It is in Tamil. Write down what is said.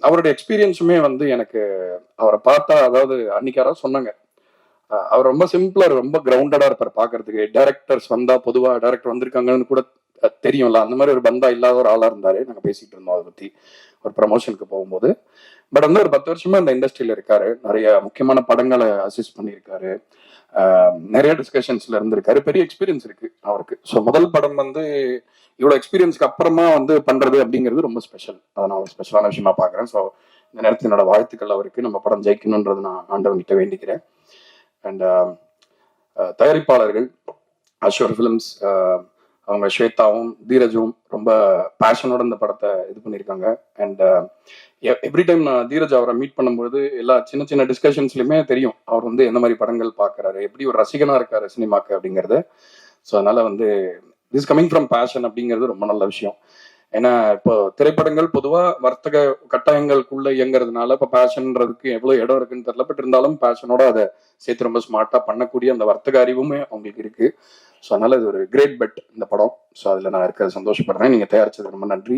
அவருடைய எக்ஸ்பீரியன்ஸுமே வந்து எனக்கு அவரை பார்த்தா, அதாவது அன்னைக்கு யாராவது சொன்னாங்க, அவர் ரொம்ப சிம்பிளா ரொம்ப கிரவுண்டடா இருப்பார் பார்க்கறதுக்கு. டைரக்டர்ஸ் வந்தா பொதுவா டைரக்டர் வந்திருக்காங்கன்னு கூட தெரியும்ல. அந்த மாதிரி ஒரு பந்தா இல்லாத ஒரு ஆளா இருந்தாரு. நாங்க பேசிட்டு இருந்தோம் அதை பத்தி ஒரு ப்ரமோஷனுக்கு போகும்போது. பட் வந்து ஒரு 10 வருஷமா இந்த இண்டஸ்ட்ரியில இருக்காரு. நிறைய முக்கியமான படங்களை அசிஸ்ட் பண்ணியிருக்காரு. நிறைய டிஸ்கஷன்ஸ்ல இருந்திருக்காரு. பெரிய எக்ஸ்பீரியன்ஸ் இருக்கு அவருக்கு. ஸோ முதல் படம் வந்து இவ்வளவு எக்ஸ்பீரியன்ஸ்க்கு அப்புறமா வந்து பண்றது அப்படிங்கிறது ரொம்ப ஸ்பெஷல். அதை நான் ஒரு ஸ்பெஷலான விஷயமா பாக்குறேன். ஸோ இந்த நேரத்தில் என்னோட வாழ்த்துக்கள் அவருக்கு. நம்ம படம் ஜெயிக்கணும்ன்றது நான் ஆண்டவன்கிட்ட வேண்டிக்கிறேன். அண்ட் தயாரிப்பாளர்கள் அஷோர் ஃபிலிம்ஸ், அவங்க ஸ்வேதாவும் தீரஜும் ரொம்ப பேஷனோட இந்த படத்தை இது பண்ணியிருக்காங்க. அண்ட் எவ்ரி டைம் நான் தீரஜ் அவரை மீட் பண்ணும்போது எல்லா சின்ன சின்ன டிஸ்கஷன்ஸ்லையுமே தெரியும் அவர் வந்து எந்த மாதிரி படங்கள் பார்க்குறாரு, எப்படி ஒரு ரசிகனா இருக்காரு சினிமாக்கு அப்படிங்கிறது. ஸோ அதனால வந்து திஸ் கமிங் ஃப்ரம் பேஷன் அப்படிங்கிறது ரொம்ப நல்ல விஷயம். ஏன்னா இப்போ திரைப்படங்கள் பொதுவா வர்த்தக கட்டாயங்களுக்குள்ள இயங்குறதுனால இப்போ பேஷன்ன்றதுக்கு எவ்வளவு இடம் இருக்குன்னு தெரியல. பட் இருந்தாலும் பேஷனோட அதை சேர்த்து ரொம்ப ஸ்மார்ட்டா பண்ணக்கூடிய அந்த வர்த்தக அறிவுமே அவங்களுக்கு இருக்கு. ஸோ அதனால இது ஒரு கிரேட் பெட் இந்த படம். ஸோ அதுல நான் இருக்க சந்தோஷப்படுறேன். நீங்க தயாரிச்சது ரொம்ப நன்றி.